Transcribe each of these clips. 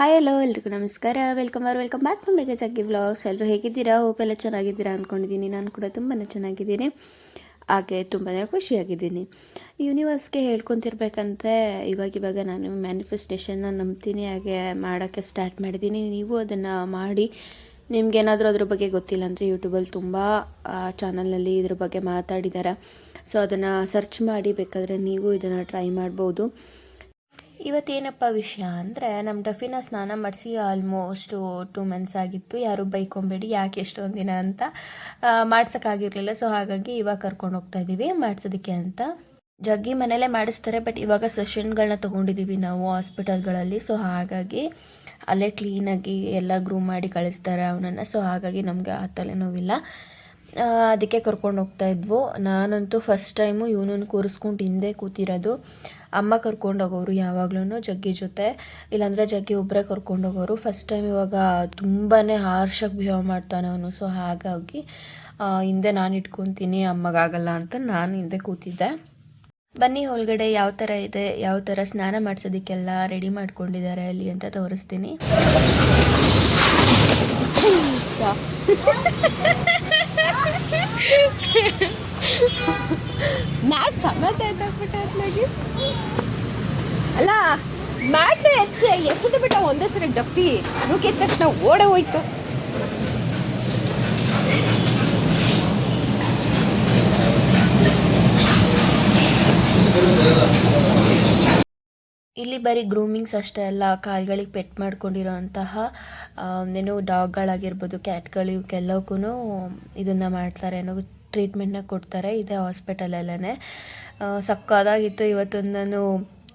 Hi hello ಎಲ್ರಿಗೂ ನಮಸ್ಕಾರ. Welcome back to ಮೇಘ ಜಗ್ಗಿ ವ್ಲಾಗ್ಸ್. ಎಲ್ಲರೂ ಹೇಗಿದ್ದೀರಾ? ಹೋಪ್ ಎಲ್ಲ ಚೆನ್ನಾಗಿದ್ದೀರಾ ಅಂದ್ಕೊಂಡಿದ್ದೀನಿ. ನಾನು ಕೂಡ ತುಂಬಾ ಚೆನ್ನಾಗಿದ್ದೀನಿ, ಹಾಗೆ ತುಂಬಾ ಖುಷಿಯಾಗಿದ್ದೀನಿ. ಯೂನಿವರ್ಸ್ಗೆ ಹೇಳ್ಕೊತಿರ್ಬೇಕಂತೆ ಇವಾಗ ನಾನು ಮ್ಯಾನಿಫೆಸ್ಟೇಷನ್ನ ನಂಬ್ತೀನಿ, ಹಾಗೆ ಮಾಡೋಕ್ಕೆ ಸ್ಟಾರ್ಟ್ ಮಾಡಿದ್ದೀನಿ. ನೀವು ಅದನ್ನು ಮಾಡಿ. ನಿಮ್ಗೇನಾದರೂ ಅದ್ರ ಬಗ್ಗೆ ಗೊತ್ತಿಲ್ಲ ಅಂದರೆ ಯೂಟ್ಯೂಬಲ್ಲಿ ತುಂಬ ಚಾನಲಲ್ಲಿ ಇದ್ರ ಬಗ್ಗೆ ಮಾತಾಡಿದ್ದಾರೆ. ಸೊ ಅದನ್ನು ಸರ್ಚ್ ಮಾಡಿ ಬೇಕಾದರೆ ನೀವು ಇದನ್ನು ಟ್ರೈ ಮಾಡ್ಬೋದು. ಇವತ್ತೇನಪ್ಪ ವಿಷಯ ಅಂದರೆ, ನಮ್ಮ ಡಫಿನ ಸ್ನಾನ ಮಾಡಿಸಿ ಆಲ್ಮೋಸ್ಟು 2 ಮಂತ್ಸ್ ಆಗಿತ್ತು. ಯಾರು ಬೈಕೊಂಬೇಡಿ ಯಾಕೆ ಎಷ್ಟೊಂದು ದಿನ ಅಂತ, ಮಾಡ್ಸೋಕ್ಕಾಗಿರಲಿಲ್ಲ. ಸೊ ಹಾಗಾಗಿ ಇವಾಗ ಕರ್ಕೊಂಡು ಹೋಗ್ತಾ ಇದ್ದೀವಿ ಮಾಡಿಸೋದಕ್ಕೆ ಅಂತ. ಜಗ್ಗಿ ಮನೇಲೇ ಮಾಡಿಸ್ತಾರೆ, ಬಟ್ ಇವಾಗ ಸೆಷನ್ಗಳನ್ನ ತೊಗೊಂಡಿದ್ದೀವಿ ನಾವು ಹಾಸ್ಪಿಟಲ್ಗಳಲ್ಲಿ. ಸೊ ಹಾಗಾಗಿ ಅಲ್ಲೇ ಕ್ಲೀನಾಗಿ ಎಲ್ಲ ಗ್ರೂಮ್ ಮಾಡಿ ಕಳಿಸ್ತಾರೆ ಅವನನ್ನು. ಸೊ ಹಾಗಾಗಿ ನಮಗೆ ಆ ತಲೆನೋವಿಲ್ಲ, ಅದಕ್ಕೆ ಕರ್ಕೊಂಡು ಹೋಗ್ತಾಯಿದ್ವು. ನಾನಂತೂ ಫಸ್ಟ್ ಟೈಮು ಇವನನ್ನು ಕೂರಿಸ್ಕೊಂಡು ಹಿಂದೆ ಕೂತಿರೋದು. ಅಮ್ಮ ಕರ್ಕೊಂಡೋಗೋರು ಯಾವಾಗ್ಲೂ ಜಗ್ಗಿ ಜೊತೆ, ಇಲ್ಲಾಂದರೆ ಜಗ್ಗಿ ಒಬ್ಬರೇ ಕರ್ಕೊಂಡೋಗೋರು. ಫಸ್ಟ್ ಟೈಮ್ ಇವಾಗ ತುಂಬಾ ಹಾರ್ಷಾಗಿ ಬಿಹೇವ್ ಮಾಡ್ತಾನೆ ಅವನು. ಸೊ ಹಾಗಾಗಿ ಹಿಂದೆ ನಾನು ಇಟ್ಕೊತೀನಿ, ಅಮ್ಮಗಾಗಲ್ಲ ಅಂತ ನಾನು ಹಿಂದೆ ಕೂತಿದ್ದೆ. ಬನ್ನಿ ಒಳಗಡೆ ಯಾವ ಥರ ಇದೆ, ಯಾವ ಥರ ಸ್ನಾನ ಮಾಡಿಸೋದಕ್ಕೆಲ್ಲ ರೆಡಿ ಮಾಡ್ಕೊಂಡಿದ್ದಾರೆ ಅಲ್ಲಿ ಅಂತ ತೋರಿಸ್ತೀನಿ. ಮ್ಯಾಟ್ ಸಮೇತ ಎತ್ತಾಕ್ಬಿಟ್ಟಾಗಿ ಅಲ್ಲ, ಮ್ಯಾಟ್ನ ಎಸೆದು ಬಿಟ್ಟ ಒಂದೇ ಸರಿ ಡಫಿ ನುಗ್ಗಿದ ತಕ್ಷಣ ಓಡೆ ಹೋಯ್ತು. ಇಲ್ಲಿ ಬರೀ ಗ್ರೂಮಿಂಗ್ಸ್ ಅಷ್ಟೇ ಅಲ್ಲ, ಕಾಲ್ಗಳಿಗೆ ಪೆಟ್ ಮಾಡ್ಕೊಂಡಿರೋ ಅಂತಹ ಏನು ಡಾಗ್ಗಳಾಗಿರ್ಬೋದು, ಕ್ಯಾಟ್ಗಳು, ಇವಕ್ಕೆಲ್ಲಕ್ಕೂ ಇದನ್ನು ಮಾಡ್ತಾರೆ, ಏನೋ ಟ್ರೀಟ್ಮೆಂಟ್ನ ಕೊಡ್ತಾರೆ. ಇದೇ ಹಾಸ್ಪಿಟಲಲ್ಲೇ ಸಕ್ಕದಾಗಿತ್ತು. ಇವತ್ತೊಂದು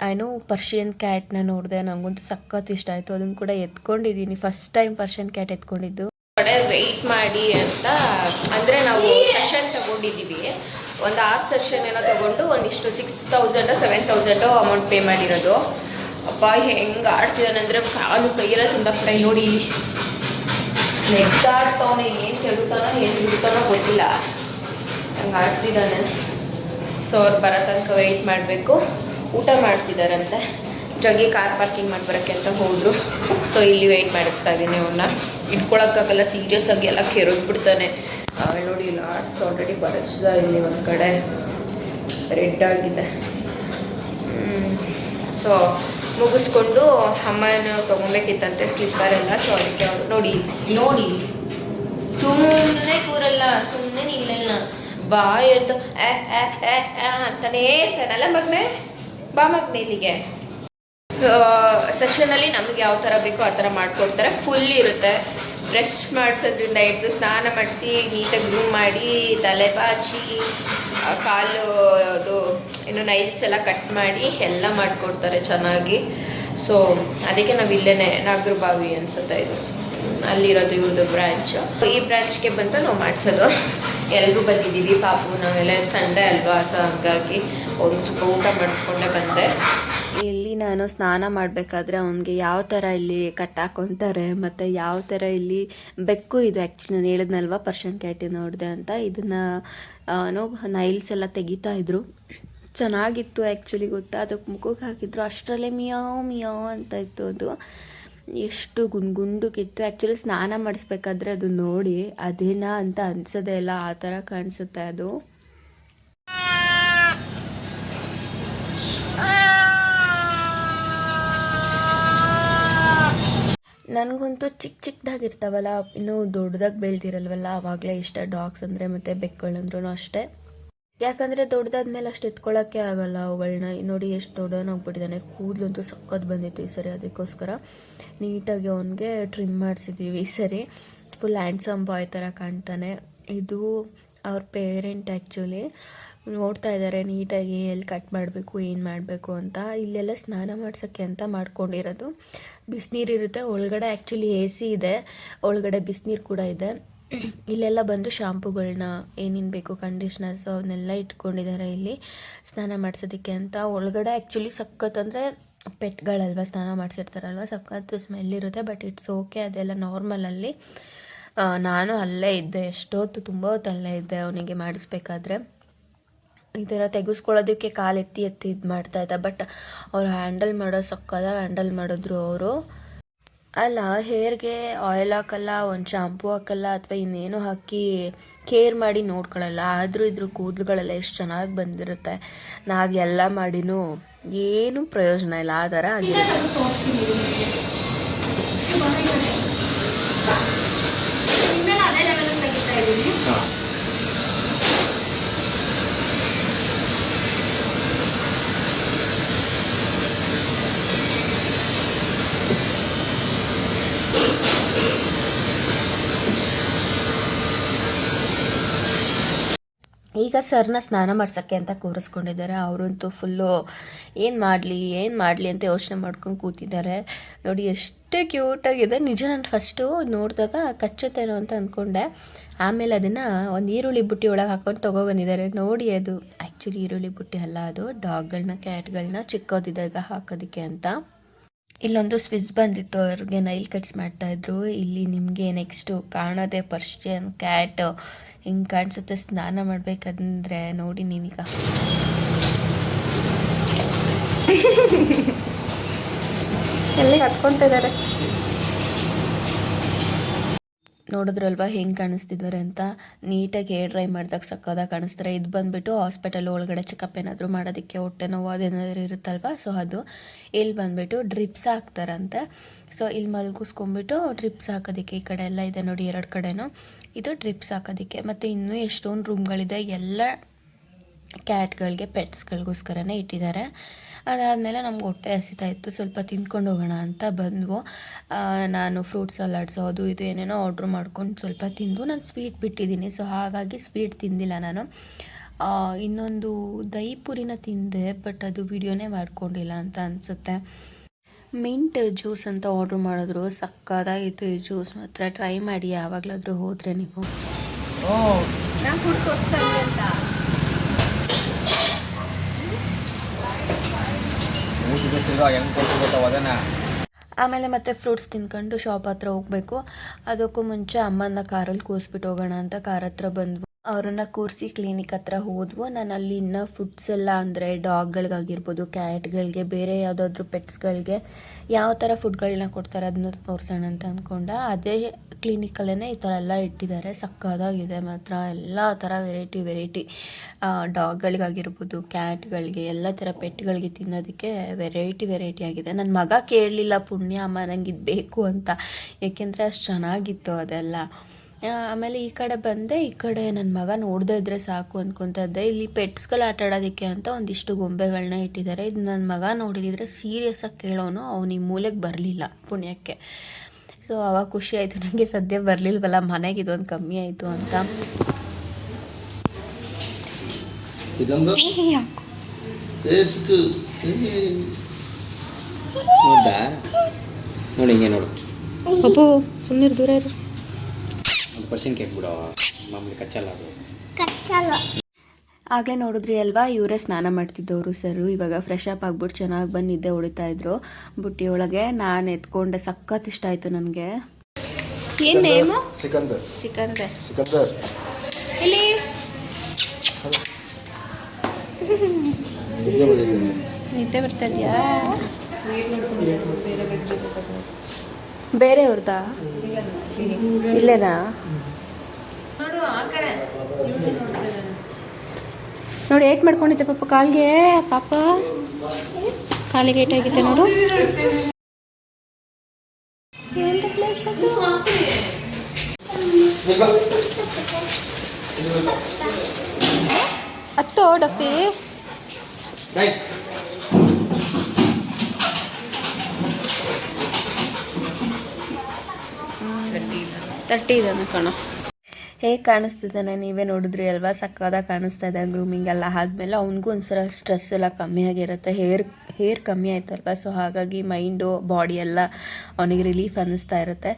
ನಾನು ಪರ್ಷಿಯನ್ ಕ್ಯಾಟ್ನ ನೋಡಿದೆ, ನನಗಂತೂ ಸಕ್ಕತ್ ಇಷ್ಟ ಆಯಿತು. ಅದನ್ನು ಕೂಡ ಎತ್ಕೊಂಡಿದ್ದೀನಿ, ಫಸ್ಟ್ ಟೈಮ್ ಪರ್ಷಿಯನ್ ಕ್ಯಾಟ್ ಎತ್ಕೊಂಡಿದ್ದು. ಕಡೆ ವೆಯ್ಟ್ ಮಾಡಿ ಅಂತ ಅಂದರೆ ನಾವು ಸೆಷನ್ ತಗೊಂಡಿದ್ದೀವಿ, ಒಂದು 6 ಸೆಷನ್ ಏನೋ ತೊಗೊಂಡು ಒಂದಿಷ್ಟು 6,000 7,000 ಅಮೌಂಟ್ ಪೇ ಮಾಡಿರೋದು. ಅಪ್ಪ ಹೆಂಗೆ ಆಡ್ತಿದ್ದಾನಂದರೆ ಕಾಲು ಕೈಯೆಲ್ಲ ತುಂಡಾಕ್ಬಿಟ್ಟೆ. ನೋಡಿ ಇಲ್ಲಿ ನೆಗ್ದಾಡ್ತವನೆ, ಏನು ಕೆಡುತ್ತಾನೋ ಏನು ಬಿಡ್ತಾನೋ ಗೊತ್ತಿಲ್ಲ, ಹಂಗೆ ಆಡ್ತಿದ್ದಾನೆ. ಸೊ ಅವ್ರು ಬರೋ ತನಕ ವೆಯ್ಟ್ ಮಾಡಬೇಕು. ಊಟ ಮಾಡ್ತಿದ್ದಾರಂತೆ. ಜಗ್ಗಿ ಕಾರ್ ಪಾರ್ಕಿಂಗ್ ಮಾಡಿ ಬರೋಕ್ಕೆ ಅಂತ ಹೋದರು. ಸೊ ಇಲ್ಲಿ ವೆಯ್ಟ್ ಮಾಡಿಸ್ತಾ ಇದ್ದೀನಿ. ಅವನ್ನ ಇಟ್ಕೊಳಕ್ಕಾಗಲ್ಲ, ಸೀರಿಯಸ್ ಆಗಿ ಎಲ್ಲ ಕೆರೆದ್ಬಿಡ್ತಾನೆ. ನೋಡಿ ಇಲ್ಲ ಆಡ್ಸ್ ಆಲ್ರೆಡಿ ಬರೆಸ್ದ, ಇಲ್ಲಿ ಒಂದು ಕಡೆ ರೆಡ್ ಆಗಿದೆ. ಸೊ ಮುಗಿಸ್ಕೊಂಡು ಅಮ್ಮನ ತೊಗೊಬೇಕಿತ್ತಂತೆ ಸ್ಲಿಪ್ಪರೆಲ್ಲ. ಸೊ ಅದಕ್ಕೆ ಅವರು ನೋಡಿ ನೋಡಿ ಸುಮ್ಮನೆ ಕೂರಲ್ಲ, ಸುಮ್ಮನೆ ನಿಲ್ಲಲ್ಲ, ಬಾಯ್ ಅಂತ ಅಂತಾನೇ ಇರ್ತಾನಲ್ಲ ಮಗನೇ. ಬಾ ಮಗನೇ ಇಲ್ಲಿಗೆ. ಸೆಷನಲ್ಲಿ ನಮಗೆ ಯಾವ ಥರ ಬೇಕೋ ಆ ಥರ ಮಾಡಿಕೊಡ್ತಾರೆ. ಫುಲ್ ಇರುತ್ತೆ. ಬ್ರಷ್ ಮಾಡಿಸೋದ್ರಿಂದ ಹಿಡಿದು ಸ್ನಾನ ಮಾಡಿಸಿ ನೀಟಾಗಿ ಗ್ರೂಮ್ ಮಾಡಿ, ತಲೆ ಬಾಚಿ, ಕಾಲು ಅದು ಏನು ನೈಲ್ಸ್ ಎಲ್ಲ ಕಟ್ ಮಾಡಿ ಎಲ್ಲ ಮಾಡಿಕೊಡ್ತಾರೆ ಚೆನ್ನಾಗಿ. ಸೊ ಅದಕ್ಕೆ ನಾವು ಇಲ್ಲೇ ನಾಗರಬಾವಿ ಅನ್ಸುತ್ತೆ ಇದು, ಅಲ್ಲಿರೋದು ಇವ್ರದ್ದು ಬ್ರಾಂಚ್. ಈ ಬ್ರಾಂಚ್ಗೆ ಬಂದು ನಾವು ಮಾಡಿಸೋದು. ಎಲ್ಲರೂ ಬಂದಿದ್ದೀವಿ, ಪಾಪು ನಾವೆಲ್ಲ ಸಂಡೇ ಅಲ್ವಾ. ಸೊ ಹಾಗಾಗಿ ಒಂದು ಸ್ವಲ್ಪ ಊಟ ಮಾಡಿಸ್ಕೊಂಡೆ ಬಂದೆ. ಇಲ್ಲಿ ನಾನು ಸ್ನಾನ ಮಾಡಬೇಕಾದ್ರೆ ಅವನಿಗೆ ಯಾವ ಥರ ಇಲ್ಲಿ ಕಟ್ಟಾಕೊತಾರೆ ಮತ್ತು ಯಾವ ಥರ ಇಲ್ಲಿ ಬೆಕ್ಕು ಇದು ಆ್ಯಕ್ಚುಲಿ ನಾನು ಹೇಳಿದ್ನಲ್ವ ಪರ್ಷಿಯನ್ ಕ್ಯಾಟಿ ನೋಡಿದೆ ಅಂತ, ಇದನ್ನು ನೈಲ್ಸ್ ಎಲ್ಲ ತೆಗಿತಾಯಿದ್ರು. ಚೆನ್ನಾಗಿತ್ತು ಆ್ಯಕ್ಚುಲಿ, ಗೊತ್ತಾ. ಅದಕ್ಕೆ ಮುಖಕ್ಕೆ ಹಾಕಿದ್ರು, ಅಷ್ಟರಲ್ಲೇ ಮಿಯಾವ್ ಮಿಯಾವ್ ಅಂತ ಇತ್ತು. ಅದು ಎಷ್ಟು ಗುಂಡುಗಿತ್ತು. ಆ್ಯಕ್ಚುಲಿ ಸ್ನಾನ ಮಾಡಿಸ್ಬೇಕಾದ್ರೆ ಅದು ನೋಡಿ ಅದೇನಾ ಅಂತ ಅನ್ಸೋದೇ ಇಲ್ಲ, ಆ ಥರ ಕಾಣಿಸುತ್ತೆ ಅದು. ನನಗಂತೂ ಚಿಕ್ಕದಾಗಿರ್ತಾವಲ್ಲ, ಇನ್ನೂ ದೊಡ್ಡದಾಗಿ ಬೆಳೆದಿರಲ್ವಲ್ಲ, ಆವಾಗಲೇ ಇಷ್ಟ ಡಾಗ್ಸ್ ಅಂದರೆ, ಮತ್ತು ಬೆಕ್ಕುಗಳಂದ್ರೂ ಅಷ್ಟೇ. ಯಾಕಂದರೆ ದೊಡ್ಡದಾದ್ಮೇಲೆ ಅಷ್ಟು ಎತ್ಕೊಳ್ಳೋಕ್ಕೆ ಆಗೋಲ್ಲ ಅವುಗಳನ್ನ. ನೋಡಿ ಎಷ್ಟು ದೊಡ್ಡವನಾಗ್ಬಿಟ್ಟಿದ್ದಾನೆ. ಕೂದಲಂತೂ ಸಕ್ಕತ್ತು ಬಂದಿತ್ತು ಈ ಸರಿ, ಅದಕ್ಕೋಸ್ಕರ ನೀಟಾಗಿ ಅವನಿಗೆ ಟ್ರಿಮ್ ಮಾಡಿಸಿದ್ದೀವಿ ಈ ಸರಿ. ಫುಲ್ ಹ್ಯಾಂಡ್ಸಮ್ ಬಾಯ್ ಥರ ಕಾಣ್ತಾನೆ. ಇದು ಅವ್ರ ಪೇರೆಂಟ್ ಆ್ಯಕ್ಚುಲಿ ನೋಡ್ತಾ ಇದ್ದಾರೆ ನೀಟಾಗಿ ಎಲ್ಲಿ ಕಟ್ ಮಾಡಬೇಕು, ಏನು ಮಾಡಬೇಕು ಅಂತ. ಇಲ್ಲೆಲ್ಲ ಸ್ನಾನ ಮಾಡ್ಸೋಕ್ಕೆ ಅಂತ ಮಾಡ್ಕೊಂಡಿರೋದು. ಬಿಸಿನೀರಿರುತ್ತೆ ಒಳಗಡೆ, ಆ್ಯಕ್ಚುಲಿ AC ಇದೆ ಒಳಗಡೆ, ಬಿಸಿನೀರು ಕೂಡ ಇದೆ. ಇಲ್ಲೆಲ್ಲ ಬಂದು ಶಾಂಪುಗಳನ್ನ ಏನೇನು ಬೇಕು, ಕಂಡೀಷ್ನರ್ಸು ಅವನ್ನೆಲ್ಲ ಇಟ್ಕೊಂಡಿದ್ದಾರೆ ಇಲ್ಲಿ ಸ್ನಾನ ಮಾಡಿಸೋದಕ್ಕೆ ಅಂತ. ಒಳಗಡೆ ಆ್ಯಕ್ಚುಲಿ ಸಖತ್ ಅಂದರೆ ಪೆಟ್ಗಳಲ್ವ ಸ್ನಾನ ಮಾಡಿಸಿರ್ತಾರಲ್ವ, ಸಖತ್ತು ಸ್ಮೆಲ್ ಇರುತ್ತೆ. ಬಟ್ ಇಟ್ಸ್ ಓಕೆ, ಅದೆಲ್ಲ ನಾರ್ಮಲಲ್ಲಿ. ನಾನು ಅಲ್ಲೇ ಇದ್ದೆ ಎಷ್ಟೊತ್ತು, ತುಂಬ ಹೊತ್ತು ಅಲ್ಲೇ ಇದ್ದೆ ಅವನಿಗೆ ಮಾಡಿಸ್ಬೇಕಾದ್ರೆ. ಈ ಥರ ತೆಗೆಸ್ಕೊಳ್ಳೋದಕ್ಕೆ ಕಾಲು ಎತ್ತಿ ಇದು ಮಾಡ್ತಾಯಿದ್ದ. ಬಟ್ ಅವ್ರು ಹ್ಯಾಂಡಲ್ ಮಾಡೋದು ಸಕ್ಕದಾಗಿ ಹ್ಯಾಂಡಲ್ ಮಾಡಿದ್ರು ಅವರು. ಅಲ್ಲ, ಹೇರ್ಗೆ ಆಯಿಲ್ ಹಾಕಲ್ಲ, ಒಂದು ಶಾಂಪೂ ಹಾಕಲ್ಲ, ಅಥವಾ ಇನ್ನೇನು ಹಾಕಿ ಕೇರ್ ಮಾಡಿ ನೋಡ್ಕೊಳ್ಳಲ್ಲ. ಆದರೂ ಇದ್ರ ಕೂದಲುಗಳೆಲ್ಲ ಎಷ್ಟು ಚೆನ್ನಾಗಿ ಬಂದಿರುತ್ತೆ. ನಾವೆಲ್ಲ ಮಾಡಿನೂ ಏನೂ ಪ್ರಯೋಜನ ಇಲ್ಲ, ಆ ಥರ ಆಗಿರುತ್ತೆ. ಈಗ ಸರ್ನ ಸ್ನಾನ ಮಾಡ್ಸೋಕ್ಕೆ ಅಂತ ಕೂರಿಸ್ಕೊಂಡಿದ್ದಾರೆ. ಅವರಂತೂ ಫುಲ್ಲು ಏನು ಮಾಡಲಿ ಅಂತ ಯೋಚನೆ ಮಾಡ್ಕೊಂಡು ಕೂತಿದ್ದಾರೆ. ನೋಡಿ ಎಷ್ಟು ಕ್ಯೂಟಾಗಿದೆ. ನಿಜ ನಾನು ಫಸ್ಟು ನೋಡಿದಾಗ ಕಚ್ಚುತ್ತೇನೋ ಅಂತ ಅಂದ್ಕೊಂಡೆ. ಆಮೇಲೆ ಅದನ್ನು ಒಂದು ಈರುಳ್ಳಿ ಬುಟ್ಟಿ ಒಳಗೆ ಹಾಕೊಂಡು ತೊಗೊಬಂದಿದ್ದಾರೆ. ನೋಡಿ, ಅದು ಆ್ಯಕ್ಚುಲಿ ಈರುಳ್ಳಿ ಬುಟ್ಟಿ ಅಲ್ಲ, ಅದು ಡಾಗ್ಗಳನ್ನ ಕ್ಯಾಟ್ಗಳನ್ನ ಚಿಕ್ಕದಿದ್ದಾಗ ಹಾಕೋದಕ್ಕೆ ಅಂತ. ಇಲ್ಲೊಂದು ಸ್ವಿಸ್ ಬಂದಿತ್ತು, ಅವ್ರಿಗೆ ನೈಲ್ ಕಟ್ಸ್ ಮಾಡ್ತಾಯಿದ್ರು. ಇಲ್ಲಿ ನಿಮಗೆ ನೆಕ್ಸ್ಟು ಕಾಣೋದೆ ಪರ್ಷಿಯನ್ ಕ್ಯಾಟ್ ಹಿಂಗೆ ಕಾಣಿಸುತ್ತೆ. ಸ್ನಾನ ಮಾಡಬೇಕಂದ್ರೆ ನೋಡಿ ನೀವೀಗ. ಎಲ್ಲಿಗೆ ಹತ್ಕೊತಾ ಇದ್ದಾರೆ ನೋಡಿದ್ರಲ್ವಾ ಹೆಂಗೆ ಕಾಣಿಸ್ತಿದ್ದಾರೆ ಅಂತ. ನೀಟಾಗಿ ಹೇರ್ ಡ್ರೈ ಮಾಡಿದಾಗ ಸಕ್ಕದಾಗಿ ಕಾಣಿಸ್ತಾರೆ. ಇದು ಬಂದುಬಿಟ್ಟು ಹಾಸ್ಪಿಟಲ್ ಒಳಗಡೆ ಚೆಕಪ್ ಏನಾದರೂ ಮಾಡೋದಕ್ಕೆ, ಹೊಟ್ಟೆ ನೋವು ಅದೇನಾದರೂ ಇರುತ್ತಲ್ವ, ಸೊ ಅದು ಇಲ್ಲಿ ಬಂದುಬಿಟ್ಟು ಡ್ರಿಪ್ಸ್ ಹಾಕ್ತಾರಂತೆ. ಸೊ ಇಲ್ಲಿ ಮಲ್ಗಿಸ್ಕೊಂಬಿಟ್ಟು ಡ್ರಿಪ್ಸ್ ಹಾಕೋದಕ್ಕೆ. ಈ ಕಡೆ ಎಲ್ಲ ಇದೆ ನೋಡಿ, 2 ಕಡೆನೂ ಇದು ಡ್ರಿಪ್ಸ್ ಹಾಕೋದಕ್ಕೆ. ಮತ್ತು ಇನ್ನೂ ಎಷ್ಟೊಂದು ರೂಮ್ಗಳಿದೆ, ಎಲ್ಲ ಕ್ಯಾಟ್ಗಳಿಗೆ ಪೆಟ್ಸ್ಗಳಿಗೋಸ್ಕರನೇ ಇಟ್ಟಿದ್ದಾರೆ. ಅದಾದಮೇಲೆ ನಮ್ಗೆ ಹೊಟ್ಟೆ ಹಸಿತಾ ಇತ್ತು, ಸ್ವಲ್ಪ ತಿಂದ್ಕೊಂಡು ಹೋಗೋಣ ಅಂತ ಬಂದ್ವು. ನಾನು ಫ್ರೂಟ್ ಸಲಾಡ್ಸು ಅದು ಇದು ಏನೇನೋ ಆರ್ಡ್ರ್ ಮಾಡ್ಕೊಂಡು ಸ್ವಲ್ಪ ತಿಂದು. ನಾನು ಸ್ವೀಟ್ ಬಿಟ್ಟಿದ್ದೀನಿ, ಸೊ ಹಾಗಾಗಿ ಸ್ವೀಟ್ ತಿಂದಿಲ್ಲ ನಾನು. ಇನ್ನೊಂದು ದಹಿ ಪುರಿನ ತಿಂದೆ, ಬಟ್ ಅದು ವಿಡಿಯೋನೇ ಮಾಡ್ಕೊಂಡಿಲ್ಲ ಅಂತ ಅನಿಸುತ್ತೆ. ಮಿಂಟ್ ಜ್ಯೂಸ್ ಅಂತ ಆರ್ಡ್ರ್ ಮಾಡಿದ್ರು, ಸಕ್ಕದಾಗಿತ್ತು ಈ ಜ್ಯೂಸ್ ಮಾತ್ರ. ಟ್ರೈ ಮಾಡಿ ಯಾವಾಗಲಾದರೂ ಹೋದರೆ ನೀವು. ಆಮೇಲೆ ಮತ್ತೆ ಫ್ರೂಟ್ಸ್ ತಿನ್ಕೊಂಡು ಶಾಪ್ ಹತ್ರ ಹೋಗಬೇಕು. ಅದಕ್ಕೂ ಮುಂಚೆ ಅಮ್ಮನ ಕಾರಲ್ಲಿ ಕೂರಿಸ್ಬಿಟ್ಟು ಹೋಗೋಣ ಅಂತ ಕಾರ್ ಹತ್ರ ಬಂದ್ವು. ಅವರನ್ನು ಕೂರಿಸಿ ಕ್ಲಿನಿಕ್ ಹತ್ರ ಹೋದ್ವು. ನಾನು ಅಲ್ಲಿ ಇನ್ನೂ ಫುಡ್ಸ್ ಎಲ್ಲ, ಅಂದರೆ ಡಾಗ್ಗಳಿಗಾಗಿರ್ಬೋದು, ಕ್ಯಾಟ್ಗಳಿಗೆ, ಬೇರೆ ಯಾವುದಾದ್ರೂ ಪೆಟ್ಸ್ಗಳಿಗೆ ಯಾವ ಥರ ಫುಡ್ಗಳನ್ನ ಕೊಡ್ತಾರೆ ಅದನ್ನ ತೋರಿಸೋಣ ಅಂತ ಅಂದ್ಕೊಂಡೆ. ಅದೇ ಕ್ಲಿನಿಕಲ್ಲೇ ಈ ಥರ ಎಲ್ಲ ಇಟ್ಟಿದ್ದಾರೆ. ಸಕ್ಕದಾಗಿದೆ ಮಾತ್ರ. ಎಲ್ಲ ಥರ ವೆರೈಟಿ ಡಾಗ್ಗಳಿಗಾಗಿರ್ಬೋದು, ಕ್ಯಾಟ್ಗಳಿಗೆ, ಎಲ್ಲ ಥರ ಪೆಟ್ಗಳಿಗೆ ತಿನ್ನೋದಕ್ಕೆ ವೆರೈಟಿ ಆಗಿದೆ. ನನ್ನ ಮಗ ಕೇಳಲಿಲ್ಲ, ಪುಣ್ಯ ಅಮ್ಮ ನಂಗೆ ಇದು ಬೇಕು ಅಂತ, ಏಕೆಂದರೆ ಅಷ್ಟು ಚೆನ್ನಾಗಿತ್ತು ಅದೆಲ್ಲ. ಆಮೇಲೆ ಈ ಕಡೆ ಬಂದೆ. ಈ ಕಡೆ ನನ್ನ ಮಗ ನೋಡದೇ ಇದ್ದರೆ ಸಾಕು ಅಂದ್ಕೊತಾ ಇದ್ದೆ. ಇಲ್ಲಿ ಪೆಟ್ಸ್ಗಳು ಆಟ ಆಡೋದಕ್ಕೆ ಅಂತ ಒಂದಿಷ್ಟು ಗೊಂಬೆಗಳನ್ನ ಇಟ್ಟಿದ್ದಾರೆ. ಇದು ನನ್ನ ಮಗ ನೋಡಿದಿದ್ರೆ ಸೀರಿಯಸ್ಸಾಗಿ ಕೇಳೋನು, ಅವನು ಈ ಮೂಲೆಗೆ ಬರಲಿಲ್ಲ ಪುಣ್ಯಕ್ಕೆ. ಸೊ ಅವಾಗ ಖುಷಿ ಆಯಿತು ನನಗೆ. ಸದ್ಯ ಬರಲಿಲ್ವಲ್ಲ ಮನೆಗೆ, ಇದೊಂದು ಕಮ್ಮಿ ಆಯಿತು ಅಂತ. ನೋಡಿ ಹಿಂಗೆ ನೋಡು ಅಪ್ಪು, ಸುಮ್ಮನೆ ದೂರ ಇರು. ಪರ್ಸನ್ ಕೇಳ್ಬಿಡೋ, ಮಾಮೂಲಿ ಕಚ್ಚಲ್ಲ ಅದು. ಆಗಲೇ ನೋಡಿದ್ರಿ ಅಲ್ವಾ, ಇವರೇ ಸ್ನಾನ ಮಾಡ್ತಿದ್ದವರು ಸರು. ಇವಾಗ ಫ್ರೆಶ್ ಅಪ್ ಆಗ್ಬಿಟ್ಟು ಚೆನ್ನಾಗಿ ಬಂದು ನಿದ್ದೆ ಹೊಡಿತಾ ಇದ್ರು ಬುಟ್ಟಿಯೊಳಗೆ. ನಾನು ಎತ್ಕೊಂಡೆ, ಸಖತ್ ಇಷ್ಟ ಆಯಿತು ನನಗೆ. ಏನು ನೇಮು? ಸಿಕಂದರ್. ಇಲ್ಲಿ ನಿದ್ದೆ ಬರ್ತಾ ಇದೆಯಾ? ಬೇರೆಯವ್ರದಾ? ಇಲ್ಲೇನಾ? ನೋಡಿ ಏಟ್ ಮಾಡ್ಕೊಂಡಿದ್ದೆ ಪಾಪ ಕಾಲಿಗೆ. ಕಾಲಿಗೆ ಏಟಾಗಿದೆ ನೋಡು. ಎಂತ ಪ್ಲೇಸ್ ಅದು? ಹತ್ತೋ ಡಫಿ. ತರ್ಟಿ ಇದ್ದಾನೆ ಕಣ. ಹೇಗೆ ಕಾಣಿಸ್ತಿದ್ದಾನೆ ನೀವೇ ನೋಡಿದ್ರಿ ಅಲ್ವಾ, ಸಕ್ಕದಾಗಿ ಕಾಣಿಸ್ತಾ ಇದೆ. ಗ್ರೂಮಿಂಗ್ ಎಲ್ಲ ಆದಮೇಲೆ ಅವನಿಗೂ ಒಂದ್ಸಲ ಸ್ಟ್ರೆಸ್ ಎಲ್ಲ ಕಮ್ಮಿ ಆಗಿರುತ್ತೆ. ಹೇರ್ ಕಮ್ಮಿ ಆಯ್ತಲ್ವ, ಸೊ ಹಾಗಾಗಿ ಮೈಂಡು ಬಾಡಿ ಎಲ್ಲ ಅವನಿಗೆ ರಿಲೀಫ್ ಅನ್ನಿಸ್ತಾ ಇರುತ್ತೆ.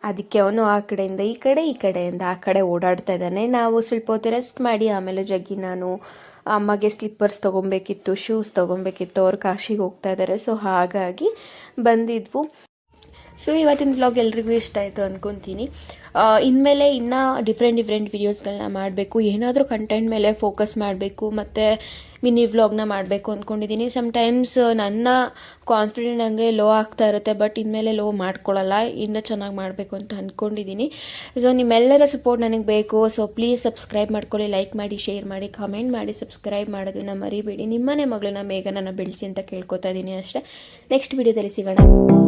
ಅದಕ್ಕೆ ಅವನು ಆ ಕಡೆಯಿಂದ ಈ ಕಡೆ, ಈ ಕಡೆಯಿಂದ ಆ ಕಡೆ ಓಡಾಡ್ತಾ ಇದ್ದಾನೆ. ನಾವು ಸ್ವಲ್ಪ ಹೊತ್ತು ರೆಸ್ಟ್ ಮಾಡಿ ಆಮೇಲೆ ಜಗ್ಗಿ ನಾನು ಅಮ್ಮಗೆ ಸ್ಲಿಪ್ಪರ್ಸ್ ತೊಗೊಬೇಕಿತ್ತು, ಶೂಸ್ ತೊಗೊಬೇಕಿತ್ತು. ಅವ್ರು ಕಾಶಿಗೆ ಹೋಗ್ತಾ ಇದ್ದಾರೆ, ಸೊ ಹಾಗಾಗಿ ಬಂದಿದ್ವು. ಸೊ ಇವತ್ತಿನ ವ್ಲಾಗ್ ಎಲ್ರಿಗೂ ಇಷ್ಟ ಆಯಿತು ಅಂದ್ಕೊತೀನಿ. ಇನ್ಮೇಲೆ ಇನ್ನೂ ಡಿಫ್ರೆಂಟ್ ವೀಡಿಯೋಸ್ಗಳನ್ನ ಮಾಡಬೇಕು, ಏನಾದರೂ ಕಂಟೆಂಟ್ ಮೇಲೆ ಫೋಕಸ್ ಮಾಡಬೇಕು ಮತ್ತು ಮಿನಿ ವ್ಲಾಗ್ನ ಮಾಡಬೇಕು ಅಂದ್ಕೊಂಡಿದ್ದೀನಿ. ಸಮ್ಟೈಮ್ಸ್ ನನ್ನ ಕಾನ್ಫಿಡೆಂಟ್ ಹಂಗೆ ಲೋ ಆಗ್ತಾ ಇರುತ್ತೆ, ಬಟ್ ಇನ್ಮೇಲೆ ಲೋ ಮಾಡ್ಕೊಳ್ಳಲ್ಲ, ಇನ್ನೂ ಚೆನ್ನಾಗಿ ಮಾಡಬೇಕು ಅಂತ ಅಂದ್ಕೊಂಡಿದ್ದೀನಿ. ಸೊ ನಿಮ್ಮೆಲ್ಲರ ಸಪೋರ್ಟ್ ನನಗೆ ಬೇಕು. ಸೊ ಪ್ಲೀಸ್ ಸಬ್ಸ್ಕ್ರೈಬ್ ಮಾಡ್ಕೊಳ್ಳಿ, ಲೈಕ್ ಮಾಡಿ, ಶೇರ್ ಮಾಡಿ, ಕಾಮೆಂಟ್ ಮಾಡಿ, ಸಬ್ಸ್ಕ್ರೈಬ್ ಮಾಡೋದನ್ನ ಮರಿಬೇಡಿ. ನಿಮ್ಮನೆ ಮಗಳನ್ನ ಬೇಗ ನಾನು ಬೆಳೆಸಿ ಅಂತ ಕೇಳ್ಕೊತಾ ಇದ್ದೀನಿ ಅಷ್ಟೇ. ನೆಕ್ಸ್ಟ್ ವೀಡಿಯೋದಲ್ಲಿ ಸಿಗೋಣ.